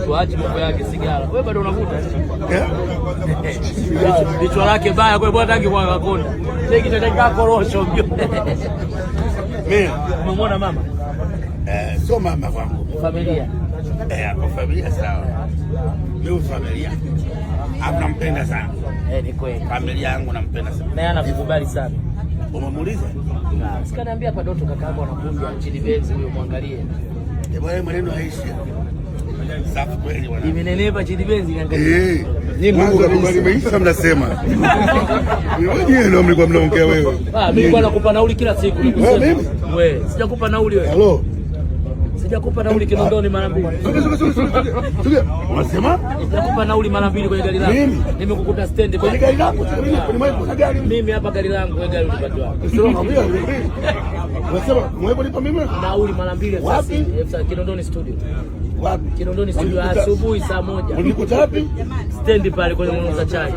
mtu aache mambo yake sigara. Wewe bado unavuta? Bichwa lake baya kwa bwana tangi kwa kakonda. Sasa kitataka korosho. Mimi umemwona mama? Sio mama kwangu. Familia. Hapo familia sawa. Mimi familia. Hapo nampenda sana. Ni kweli. Familia yangu nampenda sana. Na anakukubali sana. Umemuuliza? Sikaniambia hapa Doto kaka yako anakuja nchini Benz huyo muangalie. Bwana maneno haishi. Safi kweli bwana. Imenenepa chini Benz niangalie. Mungu kabali maisha mnasema. Wewe ndio mlikuwa mnaongea wewe. Mimi nilikuwa nakupa nauli kila siku. Wewe sijakupa nauli wewe. Hello. Sijakupa nauli Kinondoni mara mbili. Unasema? Sijakupa nauli mara mbili kwenye gari langu. Nimekukuta stand kwenye gari lako. Mimi hapa gari langu kwenye gari ulipata wapi? Unasema mwepo nipa mimi? Nauli mara mbili sasa Kinondoni studio. Wapi? Kinondoni studio asubuhi saa 1. Ulikuta wapi? Stand pale kwenye mnunuza chai.